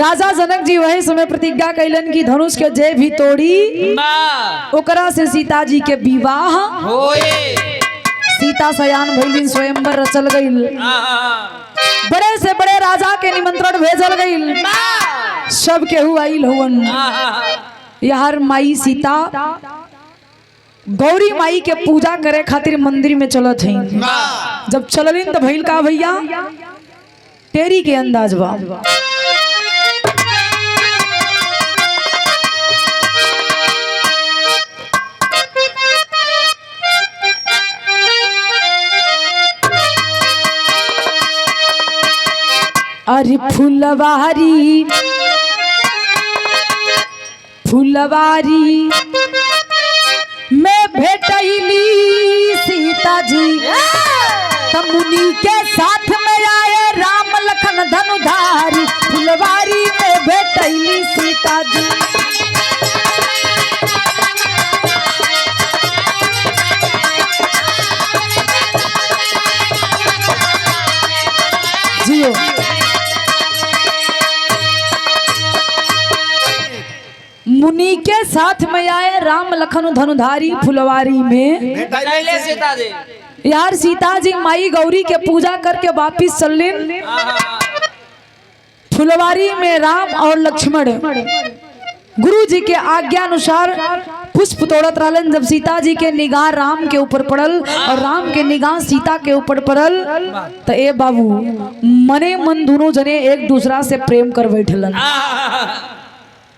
राजा जनक जी वही समय प्रतिज्ञा कैलन की धनुष के जे भी तोड़ी ओकरा से सीता जी के विवाह होए। सीता सयान भइलिन स्वयंवर रचल गईल बड़े से बड़े राजा के निमंत्रण भेजल गईल सब केहू आइल हुवन। यार माई सीता गौरी माई के पूजा करे खातिर मंदिर में चलत हईन। जब चललिन तो भइल का भैया तेरी के अंदाज बा। अरे फुलवारी फुलवारी में भेटैली सीता जी मुनि के साथ में आए राम लखन धनुधारी। फुलवारी में भेटैली सीता जी जियो मुनि के साथ में आए राम लखन धनुधारी फुलवारी में सीता जी। यार सीता जी माई गौरी के पूजा करके वापिस चलिन। फुलवारी में राम और लक्ष्मण गुरु जी के आज्ञा अनुसार पुष्प तोड़त रहलन। जब सीता जी के निगाह राम के ऊपर पड़ल और राम के निगाह सीता के ऊपर पड़ल तो ए बाबू मने मन दोनों जने एक दूसरा से प्रेम कर बैठलन।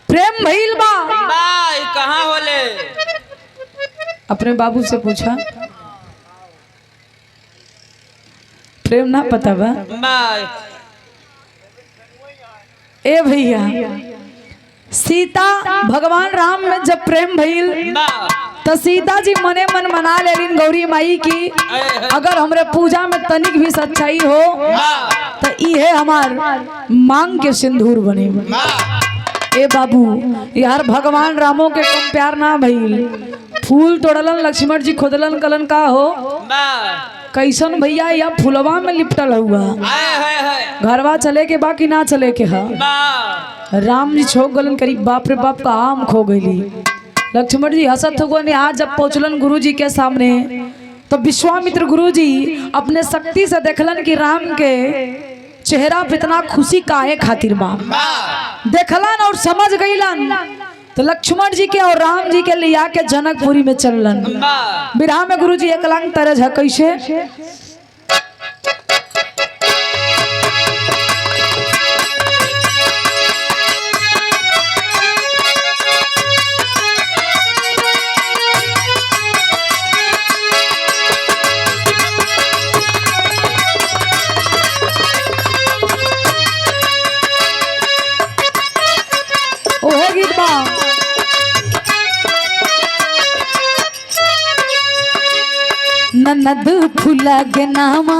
प्रेम भइल बा कहाँ होले? अपने बाबू से पूछा प्रेम ना पता बा? ए भैया सीता भगवान राम में जब प्रेम भइल तो सीता जी मने मन मना लेलिन गौरी माई की अगर हमरे पूजा में तनिक भी सच्चाई हो तो इहे हमार मांग के सिंदूर बने। ए बाबू यार भगवान रामो के कम प्यार ना भइल। फूल तोड़लन लक्ष्मण जी खोदलन कलन का हो कैसन भैया या फुलवा में लिपटल हुआ घरवा चले के बाकी ना चले के हा। राम जी छोक गलन करीब बाप रे बाप का आम खो गईली। लक्ष्मण जी हंसत हुआ ने आज जब पहुंचलन गुरु जी के सामने तो विश्वामित्र गुरु जी अपने शक्ति से देखलन कि राम के चेहरा पे इतना खुशी काहे खातिर बा देखलन और समझ गईलन। तो लक्ष्मण जी के और राम जी के लिया के जनकपुरी में चललन। बिरहा में गुरु जी एक लंग तरज है कैसे ननद फूला के नामा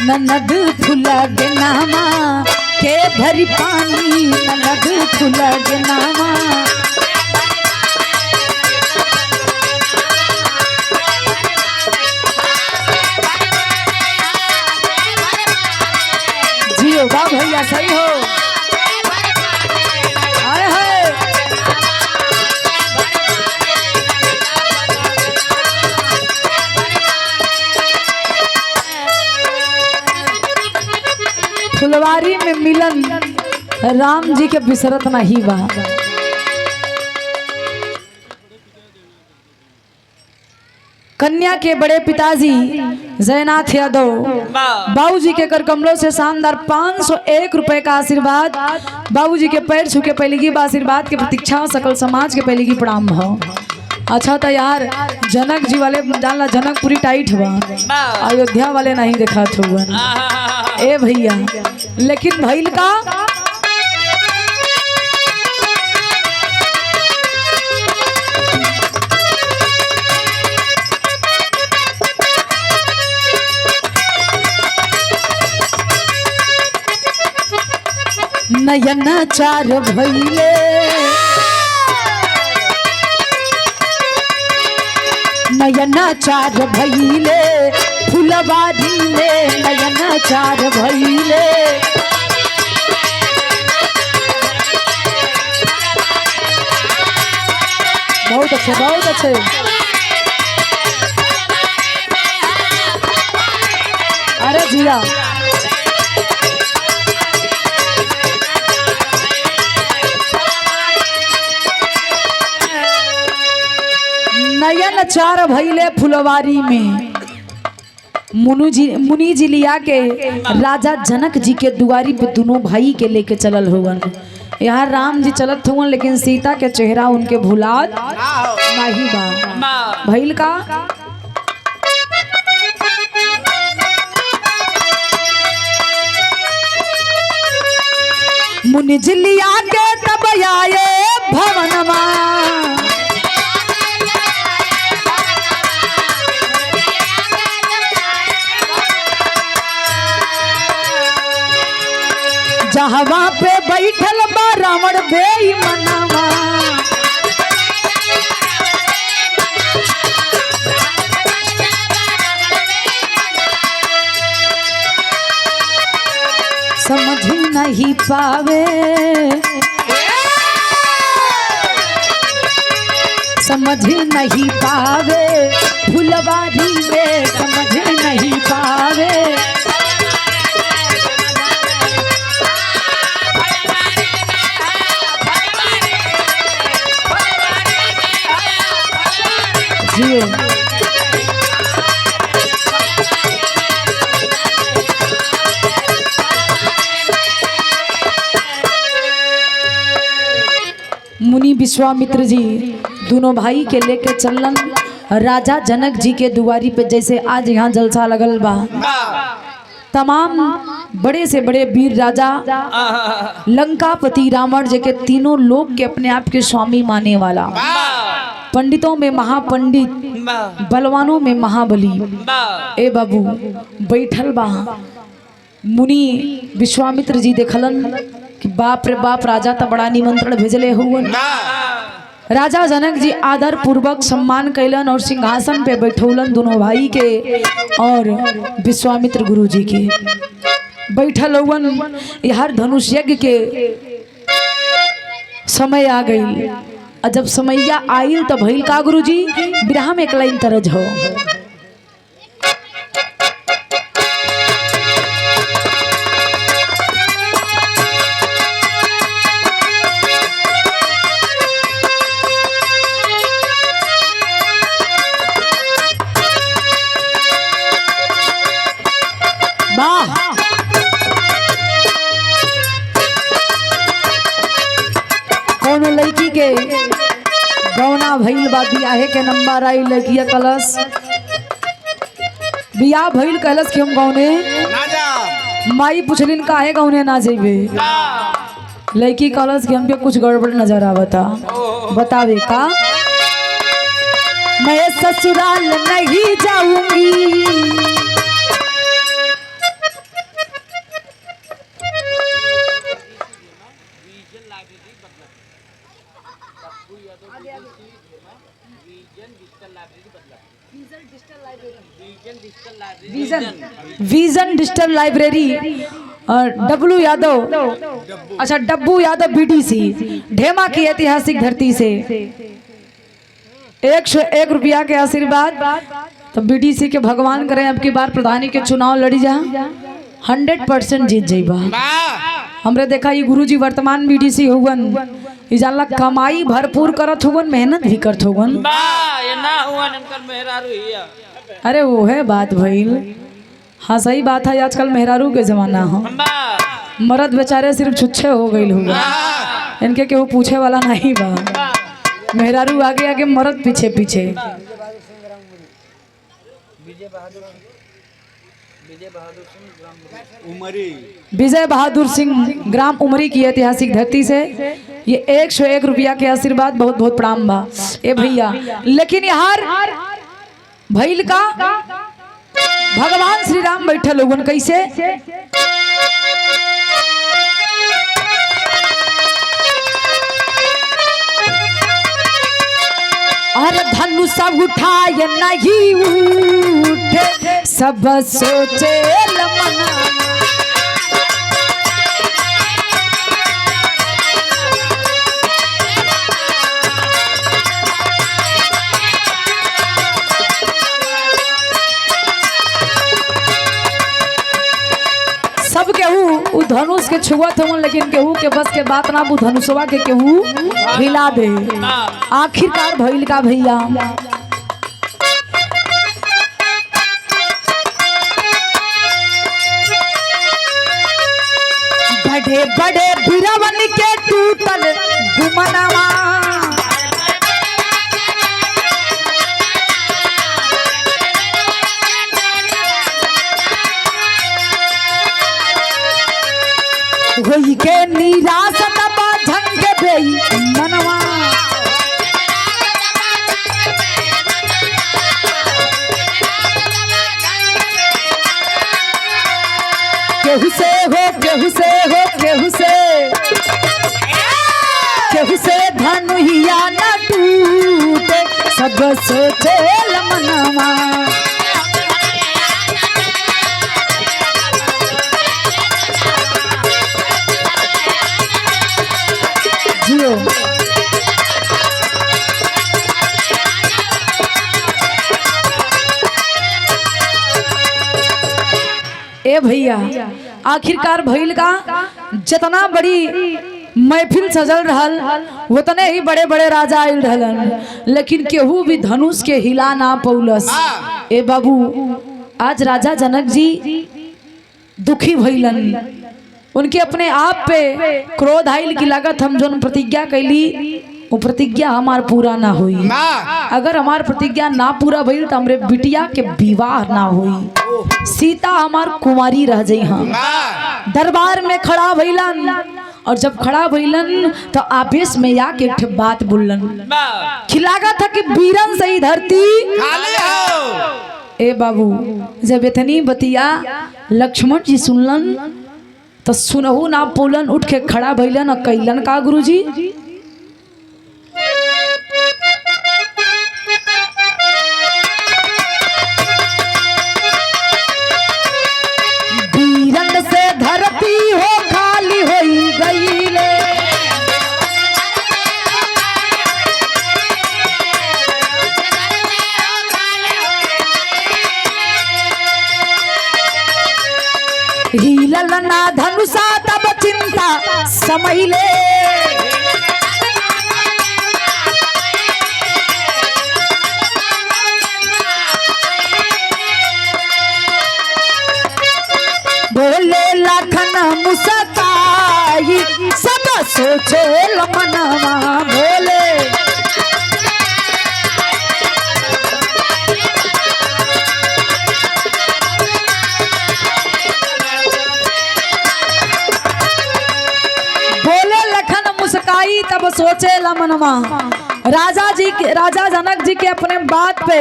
ननद फूला के नामा के भरी पानी ननद फूला के नामा जियो बा भैया सही हो। फुलवारी में मिलन राम जी के बिसरत नहीं बा। कन्या के बड़े पिताजी जयनाथ यादव बाबूजी के कर कमलों से शानदार 501 रुपए का आशीर्वाद। बाबूजी के पैर छू के पहले की आशीर्वाद की प्रतीक्षा सकल समाज के पहले की प्रणाम भाव। अच्छा तो यार जनक जी वाले जानला जनक पूरी टाइट हुआ अयोध्या वाले नहीं देखा हुआ ए भैया लेकिन भइल का नयन चार भइले नयन चार भइले फुलवारी में नयन चार भइले। बहुत अच्छे, बहुत अच्छे। अरे जिया नयन चार भइले फुलवारी में। मुनि जी लिया के राजा जनक जी के दुआरी पे दोनों भाई के लेके चलल हुवन। यहाँ राम जी चलत हुवन लेकिन सीता के चेहरा उनके भुलात नहीं बा। भइल का मुनि जी लिया के तब आए भवनमा। जहवा पे बैठल बा रावण बेईमानवा। समझ नहीं पावे, समझ नहीं पावे फुलवारी में, समझ नहीं पावे। मुनि विश्वामित्र जी दोनों भाई के लेके चलन राजा जनक जी के दुआरी पे। जैसे आज यहाँ जलसा लगल बा, तमाम बड़े से बड़े वीर राजा लंकापति रावण जी के तीनों लोग के अपने आप के स्वामी माने वाला, पंडितों में महापंडित, बलवानों में महाबली ए बाबू बैठल बा। मुनि विश्वामित्र जी देखलन कि बाप रे बाप राजा तो बड़ा निमंत्रण भेजले हुवन। राजा जनक जी आदर पूर्वक सम्मान कैलन और सिंहासन पे बैठौलन दोनों भाई के और विश्वामित्र गुरु जी के बैठल हुवन। हर धनुष यज्ञ के समय आ गई। जब समैया आइल तो भइल का गुरु जी बिरहा में एक लाइन तरज हो। कौन लड़की के गौना भइल बा, बियाहे के नंबर आई, लड़किया कलश बियाह भइल कलश कि हम गौने माई पुछलिन काहे गौने ना जेबे। लड़की कलश कि हमके कुछ गड़बड़ नजर आवता। बतावे का मैं ससुराल नहीं जाऊंगी, vision digital library Dablu Yadav, अच्छा डब्बू यादव बीडीसी ढेमा की ऐतिहासिक धरती से 101 रुपया के आशीर्वाद। तो बीडीसी के भगवान करें अब की बार प्रधानी के चुनाव लड़ी जा 100% जीत जाइबा। हमरे देखा ये गुरुजी वर्तमान बीडीसी हुवन, ई जानला कमाई भरपूर करत हुवन, मेहनत भी करत हुवन। अरे वो है बात भइल। हाँ सही बात है, आजकल मेहरारू के जमाना हो, मर्द बेचारे सिर्फ छुच्छे हो गई हुआ, इनके केहू पूछे वाला नहीं बा। मेहरारू आगे आगे मर्द पीछे पीछे। विजय बहादुर सिंह ग्राम उमरी की ऐतिहासिक धरती से ये 101 रुपया के आशीर्वाद, बहुत बहुत प्रणाम बा ए भैया। लेकिन यार भइल का भगवान श्री राम बैठे लोगन कैसे और धनुष उठाए नहीं उठ उठे सब सोचे लमना। सब केहू उ धनुष के छुअत हवन, लेकिन केहू के बस के बात ना, वो धनुषवा के केहू हिला दे। आखिरकार भइल का भैया, बड़े बड़े बिरवन के टूटल गुमनवा। होई के निराश तबा झंग बेई मनवा। केहू से हो केहू से हो केहू से, केहू से धनुहिया न टूटे सब सोचे लमनवा। जियो ए भैया, आखिरकार भइल का, जितना बड़ी महफिल सजल रहल उतने ही बड़े बड़े राजा आयल रहलन, लेकिन केहू भी धनुष के हिला ना पौलस। ए बाबू, आज राजा जनक जी दुखी भइलन, उनके अपने आप पे क्रोध आइल की लागत हम जो प्रतिज्ञा कैली वो प्रतिज्ञा हमार पूरा ना हुई। अगर हमार प्रतिज्ञा ना पूरा भइल तो हमरे बिटिया के विवाह ना हुई, सीता हमार कुमारी रह जाई। हम दरबार में खड़ा भइलन, और जब खड़ा भइलन तो आवेश में आके एक बात बोलन, खिलागा था कि वीरन से ही धरती खाली हो। ए बाबू, जब इतनी बतिया लक्ष्मण जी सुनलन तो सुनहु ना पोलन, उठ के खड़ा भइलन और कैलन का गुरुजी, वीरन से धरती हो खाली होई गईले। हिलल ना धनुषा तब चिंता समैले। बोले लखन मुस्काई सब सोचे लमनवा। बोले मुस्काई तब सोचे लमनवा। राजा जनक जी के अपने बात पे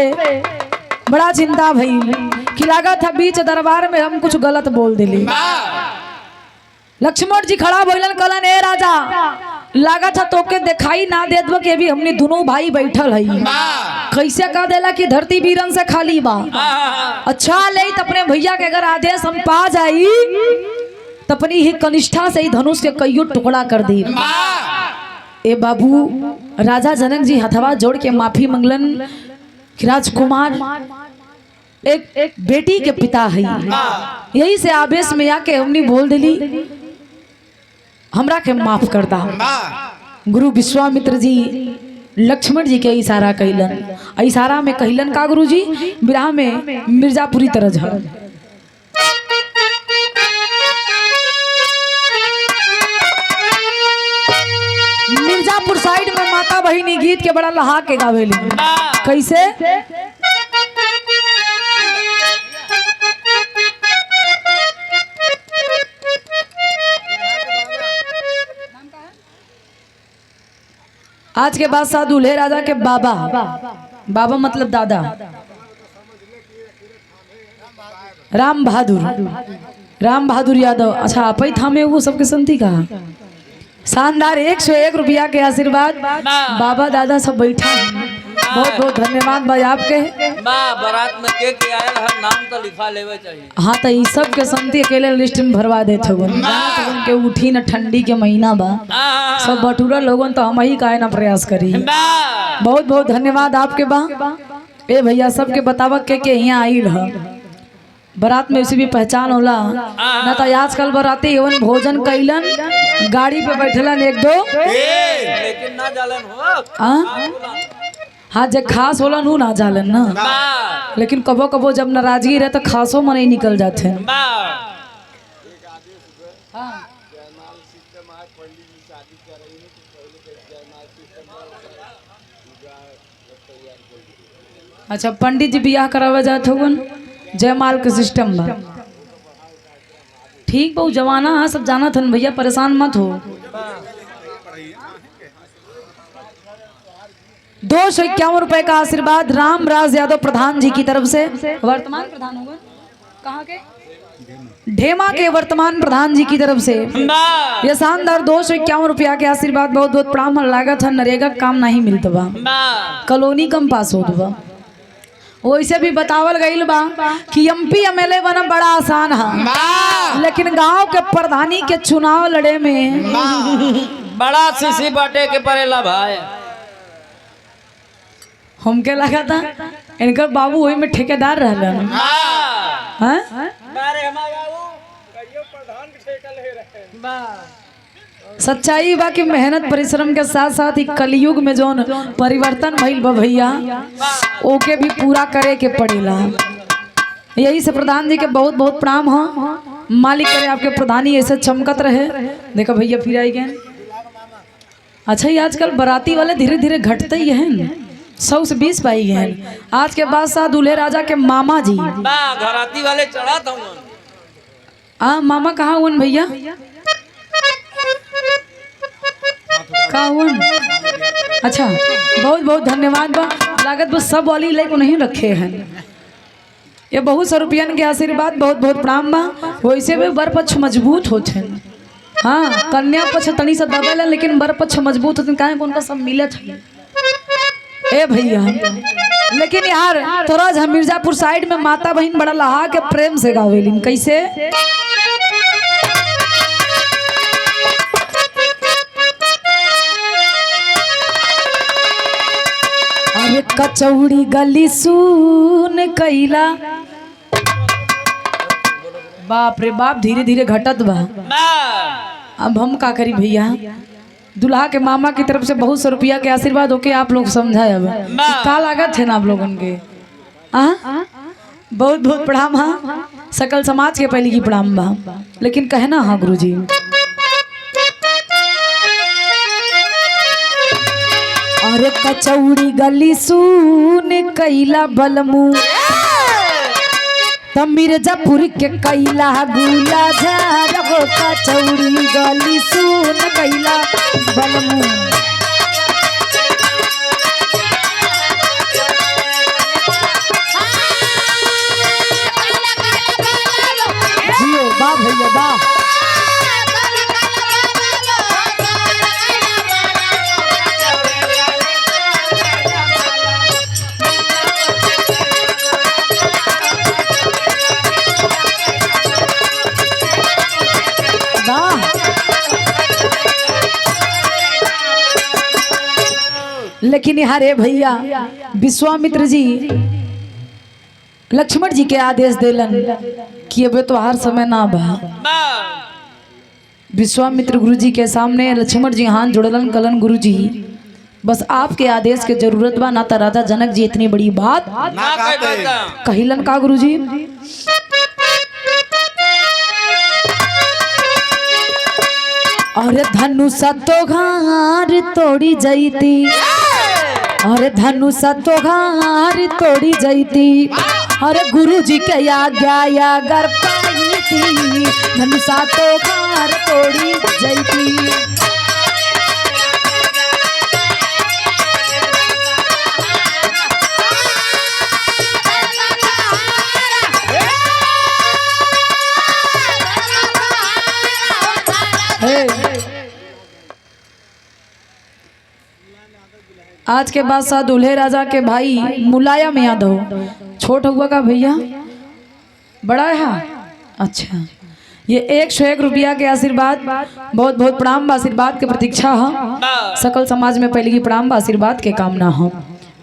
बड़ा चिंता भइल कि लागत था बीच दरबार में हम कुछ गलत बोल दिली। लक्ष्मण जी खड़ा भइलन, कहलन ए राजा, लागत था तोके दिखाई ना देत बा कि अभी हमने दोनों भाई बैठल हई, कैसे कह देला कि धरती वीरन से खाली बा। अच्छा ले त अपने भैया के अगर आदेश हम पा जाई तो अपनी ही कनिष्ठा से ही धनुष के कईयो टुकड़ा कर दी। ए बाबू, राजा जनक जी हथवा जोड़ के माफी मंगलन कि राजकुमार एक बेटी के पिता है, यही से आवेश में आके हमने बोल दिली, हमरा के माफ कर दा। गुरु विश्वामित्र जी लक्ष्मण जी के इशारा कैलन, इशारा में कहलन का गुरु जी, विराह में मिर्जापुरी तरह झ मिर्जापुर साइड में माता बहिनी गीत के बड़ा लहा के गावेली। कैसे? आज के बाद साथ दूल्हे राजा के बाबा, बाबा मतलब दादा, राम बहादुर यादव। अच्छा, आप ही थामे वो सबके संती कहा। शानदार 101 रुपया के आशीर्वाद, बाबा दादा सब बैठा है। बहुत बहुत धन्यवाद भाई आपके। बा बारात में के आयल हर नाम तो लिखा लेवे चाहिए। हाँ तो ये सब के संति अकेले लिस्ट में भरवा देते हो के उठी न ठंडी के महीना बा सब बटूरा लोगन तो हम ही काहे ना प्रयास करी। बहुत बहुत धन्यवाद आपके बा। ए भैया सबके बतावा के यहाँ आइल है बारात में उसी भी पहचान होला ना तो आजकल बाराती एवं भोजन कैलन गाड़ी पे बैठलन एक दो लेकिन ना जालन हो। हाँ जे खास होलन उ ना जालन ना, लेकिन कबो कबो जब नाराजगी रहे तो खासो मन ही निकल जाते हैं। अच्छा पंडित जी बियाह करावे जाते हो जयमाल के सिस्टम बा ठीक बहु जमाना है सब जाना था भैया परेशान मत हो। 251 रुपए का आशीर्वाद रामराज यादव प्रधान जी की तरफ से वर्तमान प्रधान होगा कहाँ के ढेमा के वर्तमान प्रधान जी की तरफ से ये शानदार 251 रुपया के आशीर्वाद बहुत बहुत प्रणाम लागत है। नरेगा काम नहीं मिलता बा कॉलोनी कम पास होत बा वैसे भी बतावल गईल बा कि एमपी एमएलए बना बड़ा आसान है लेकिन गांव के प्रधानी के चुनाव लड़े में बड़ा सीसी बाटे के परेला भाई। हमके लगा था इनकर बाबू वही में ठेकेदार रहलन। सच्चाई बा कि मेहनत परिश्रम के साथ साथ ही कलयुग में जो परिवर्तन भइल बा भैया ओके भी पूरा करे के पड़ेला। यही से प्रधान जी के बहुत बहुत प्रणाम हो। मालिक करे आपके प्रधानी ऐसे चमकत रहे। देखो भैया फिर आई गए। अच्छा ये आजकल बाराती वाले धीरे धीरे घटते ही हैं 100 से 20 पाई गए हैं। आज के बाद साथ दूल्हे राजा के मामा जी घराती वाले चढ़ा था मामा कहाँ हुआ भैया कहाँ हुआ? अच्छा बहुत बहुत धन्यवाद बा लागत बस सब वाली ले को नहीं रखे हैं ये बहुत सौ रुपयन के आशीर्वाद बहुत बहुत प्रणाम बा। वैसे भी बर पक्ष मजबूत होते हैं। हाँ कन्या पक्ष तनी से दबेल लेकिन बर पक्ष मजबूत होते काहे उनका सब मिलत है। ए भैया लेकिन यार थोड़ा हम मिर्जापुर साइड में माता बहन बड़ा लहा के प्रेम से गावेलिन कैसे अरे कचौड़ी गली सुन कैला बाप रे बाप धीरे धीरे घटत बा। अब हम का करी भैया दुल्हा के मामा की तरफ से बहुत सौ रुपया के आशीर्वाद होके आप लोग समझाए अब का लागत है ना आप लोगों के बहुत बहुत प्रणाम। हाँ सकल समाज के पहले की प्रणाम बा लेकिन कहना हाँ गुरुजी अरे कचौड़ी गली सुन कैला बलमू तब मिर्जापुर के कैला गुला झार हो कचौड़ी गली सुन कैला बलमू जियो बा भैया बा लेकिन यार भैया विश्वामित्र जी लक्ष्मण जी के आदेश देलन कि अब तो हर समय ना बा। विश्वामित्र गुरु जी के सामने लक्ष्मण जी हाथ जोड़लन कलन गुरु जी बस आपके आदेश के जरूरत बा ना तो राजा जनक जी इतनी बड़ी बात कहिलन का गुरु जी अरे धनुषा तो घार तोड़ी जईती अरे धनुषा तो घार तोड़ी जईती अरे गुरु जी के आज्ञा अगर पाईती धनुषा तो घार तोड़ी जईती। आज के बाद साथ दूल्हे राजा के भाई मुलायम यादव, छोट हुआ का भैया बड़ा है। अच्छा, ये 101 रुपया के आशीर्वाद, बहुत बहुत प्रणाम आशीर्वाद के प्रतीक्षा है। सकल समाज में पहले की प्रणाम आशीर्वाद के कामना हो।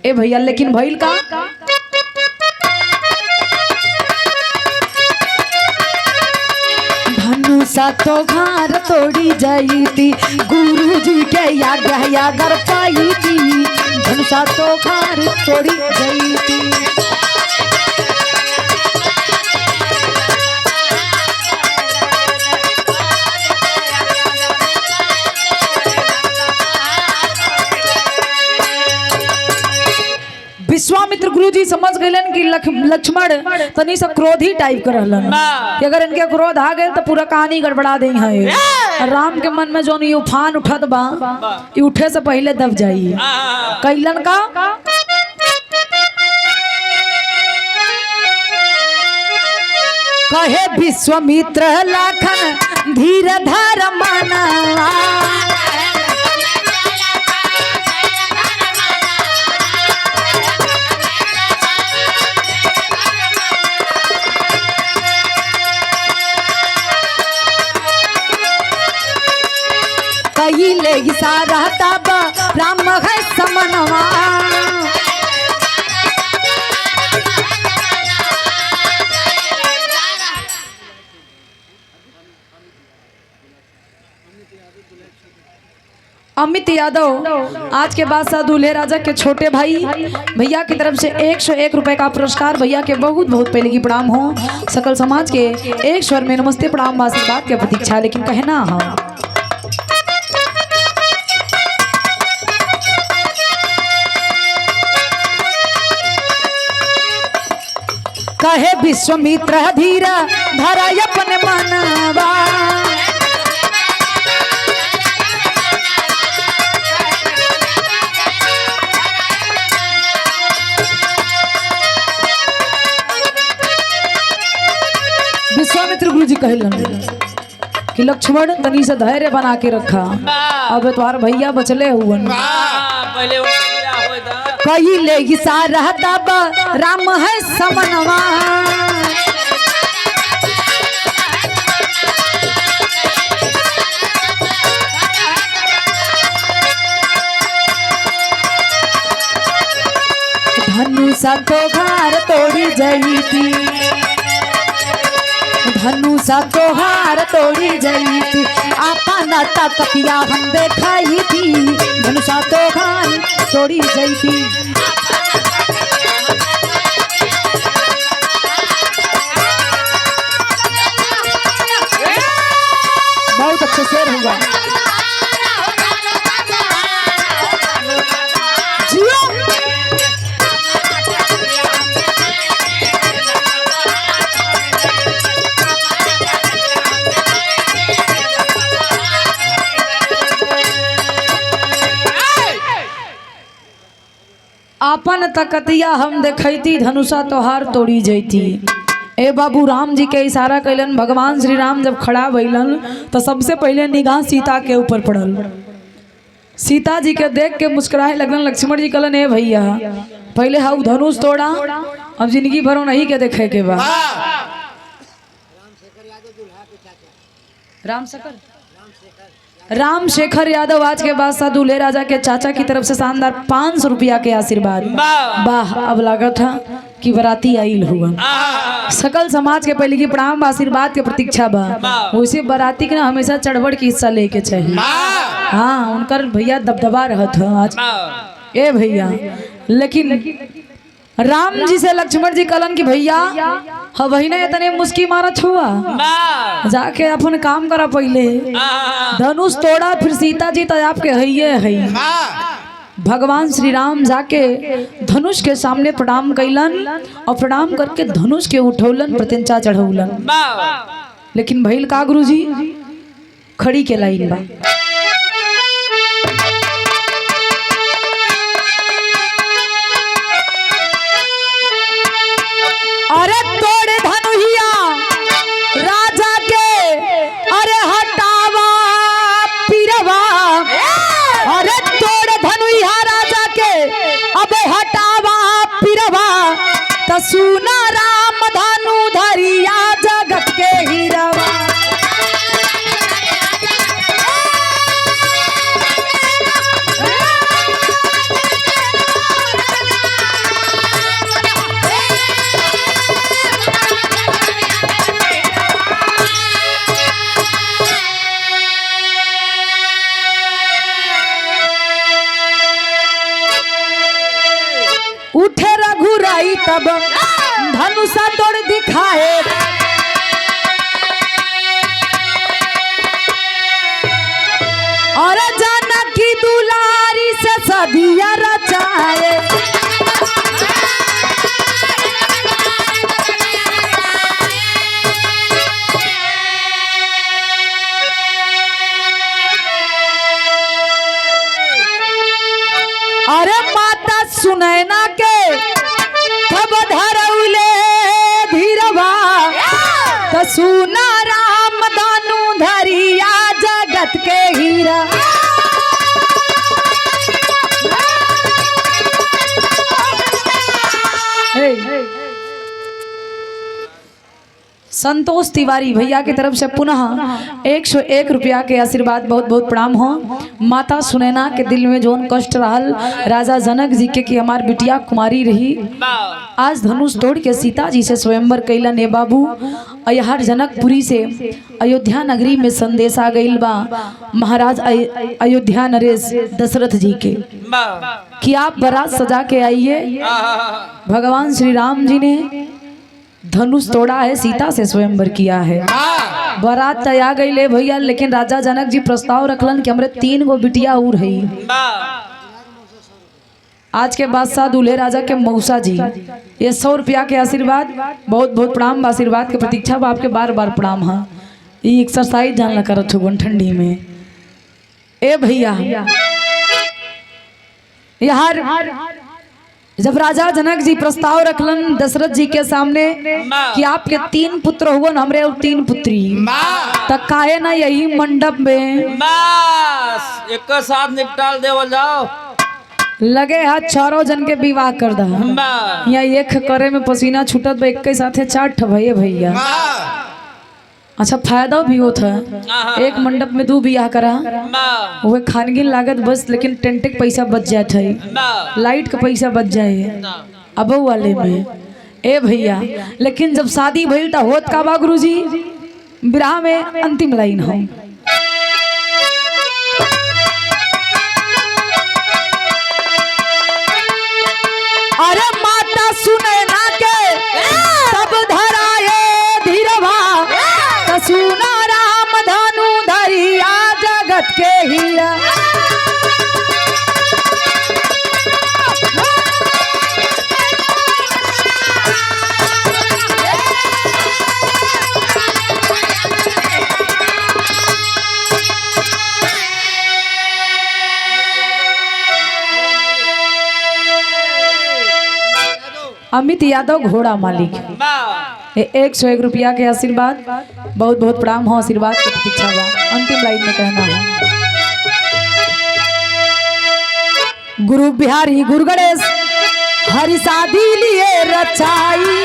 ए भैया लेकिन भइल का धनुषा तो घर तोड़ी जाई थी, गुरु जी के यागर पाई थी। धनुषा तो घर तोड़ी जाई थी। विश्वामित्र गुरुजी समझ गए कि लक्ष्मण तनी सब क्रोधी टाइप कर रहलन कि अगर इनके क्रोध आ गए तो पूरा कहानी गड़बड़ा दे है। राम के मन में जो ये उफान उठत बा, ये उठे से पहले दब जाइए। कैलन का कहे विश्वामित्र लाखन धीर धार माना, ले इशारा तब राम है समनवा। अमित यादव आज के बाद साथ दूल्हे राजा के छोटे भाई भैया की तरफ से 101 रुपए का पुरस्कार। भैया के बहुत बहुत पहले की प्रणाम हो। सकल समाज के एक स्वर में नमस्ते प्रणाम आशीर्वाद के प्रतीक्षा। लेकिन कहना है कहे विश्वामित्र धीर धरा अपने मनवा, विश्वामित्र गुरु जी कहलन कि लक्ष्मण तनी से धैर्य बना के रखा, अब तुम्हार भैया बचले हुवन। कई ले इशारा तब राम है समनवा, धनुषा तो घर तोड़ी जाई थी, धनुषा तो हार तोड़ी जाई थी। अपना तकिया हम देखाई थी, धनुषा तो हार तोड़ी जाई थी। बहुत अच्छे शेर हुआ। अपन तकतिया हम देखती, धनुषा तोहार तोड़ी जैती। ए बाबू राम जी के इशारा कैलन। भगवान श्री राम जब खड़ा भइलन तो सबसे पहले निगाह सीता के ऊपर पड़ल। सीता जी के देख के मुस्कुराए लगन। लक्ष्मण जी कहलन ए भैया पहले हाउ धनुष तोड़ा, अब जिंदगी भर नहीं के देखे के बा। राम शेखर यादव आज के बाद साथ दूल्हे राजा के चाचा की तरफ से शानदार 500 रुपया के आशीर्वाद। वाह, अब लागत था कि बराती आइल हुआ। सकल समाज के पहले की प्रणाम आशीर्वाद के प्रतीक्षा बा। वैसे बराती के ना हमेशा चढ़बड़ की हिस्सा लेके चाहिए। हाँ, उनकर भैया दबदबा रहत है आज। ए भैया लेकिन राम जी से लक्ष्मण जी कहलन कि भैया हाँ वही ना इतने मुस्की मारत हुआ, जाके अपन काम करा पहले। धनुष तोड़ा फिर सीता जी तो आपके है। भगवान श्री राम जाके धनुष के सामने प्रणाम कैलन और प्रणाम करके धनुष के उठौलन, प्रत्यंचा चढ़ौलन। लेकिन भइल का गुरुजी खड़ी के लाइन बा। अरे तोड़े धनुहिया राजा के, अरे हटावा पीरवा। अरे तोड़े धनुहिया उठे रघुराई तब धनुषा तोड़ दिखाए। और जानकी दुलारी से सदिया रचाए। अरे माता सुनैना के तब धरौले धीरवा तो सुना राम दानु धरिया जगत के हीरा। संतोष तिवारी भैया की तरफ से पुनः 101 रुपया के आशीर्वाद बहुत बहुत प्रणाम हो। माता सुनैना के दिल में जोन कष्ट रहल राजा जनक जी के कि हमार बिटिया कुमारी रही, आज धनुष तोड़ के सीता जी से स्वयंवर कैलन। ए बाबू अयहर जनकपुरी से अयोध्या नगरी में संदेश आ गईल बा महाराज अयोध्या नरेश दशरथ जी के कि आप बारात सजा के आइए। भगवान श्री राम जी ने धनुष तोड़ा है, सीता से स्वयंवर किया है। बारात तैयार गई ले भैया, लेकिन राजा जनक जी प्रस्ताव रखलन कि हमरे 3 गो बिटिया और है। आज के बादशाह दूल्हे राजा के मौसा जी ये 100 रुपया के आशीर्वाद बहुत बहुत प्रणाम। आशीर्वाद के प्रतीक्षा बा आपके बार बार प्रणाम। हाँ ये एक्सरसाइज जानला करत हो ठंडी में। ए भैया यार जब राजा जनक जी प्रस्ताव रखलन दशरथ जी के सामने कि आपके 3 पुत्र हुए हमरे और 3 पुत्री, तब काहे ना यही मंडप में बस एक साथ निपटाल देवल जाओ। लगे हाथ 4 जन के विवाह कर दा। यहाँ एक करे में पसीना छूटत बा, एक के साथे 4 भैया भैया। अच्छा फायदा भी होता है। एक मंडप में 2 बियाह करा वो खानगिन लागत बस, लेकिन टेंट के पैसा बच जाता है, लाइट का पैसा बच जाए अब वाले में। ए भैया लेकिन जब शादी भइल त होत का बा गुरुजी, विवाह में अंतिम लाइन हो। अरे माता सुनैना के तब धराए धीरवा सुना राम धनु धरिया जगत के हीरा। अमित यादव घोड़ा मालिक 101 रुपया के आशीर्वाद बहुत बहुत प्रणाम हो। आशीर्वाद की प्रतीक्षा बा। अंतिम लाइन में कहना है गुरु बिहारी गुरु गणेश हरि शादी लिए रचाई।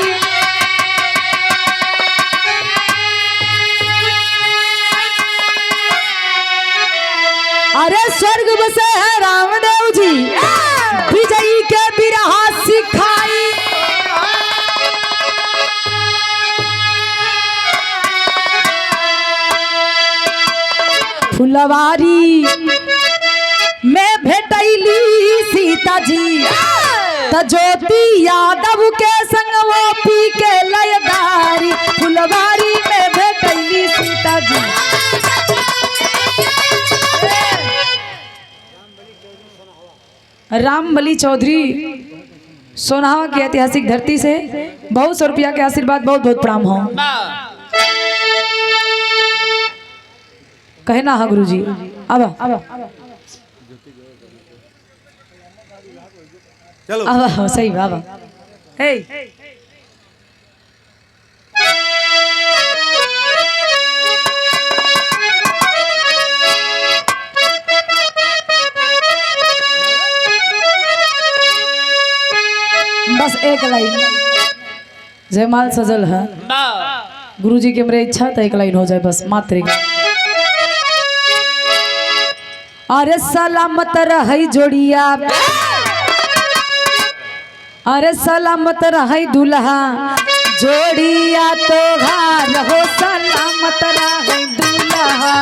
अरे स्वर्ग बसे है रामदेव जी विजयी के बिरहा सिखाई। फुलवारी में भेटैली सीता जी त ज्योति यादव के संग वो पी के लयदारी। फुलवारी में भेटैली सीता जी। रामबली चौधरी सोनाहा की ऐतिहासिक धरती से बहुत 100 रुपया के आशीर्वाद बहुत बहुत प्रणाम हो। कहना है गुरुजी अब चलो अब सही बाबा हे बस एक लाइन जयमाल सजल है गुरुजी की मेरी इच्छा तो एक लाइन हो जाए बस मात्र एक। अरे सलामत रही जोड़िया अरे सलामत रही दुल्हा जोड़िया तो घर हो सलामत रही दुल्हा।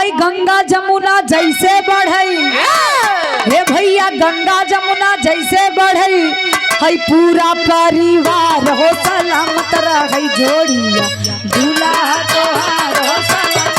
हाय गंगा जमुना जैसे बढ़ई, हे भैया गंगा जमुना जैसे बढ़ई, हाय पूरा परिवार हो सलामत रही जोड़िया दूल्हा तोहार हो सलामत।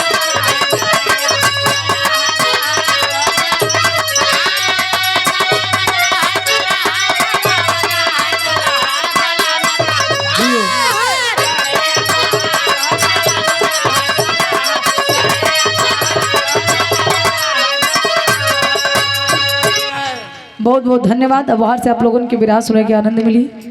बहुत बहुत धन्यवाद। अब बाहर से आप लोगों की विरासत सुनने की आनंद मिली।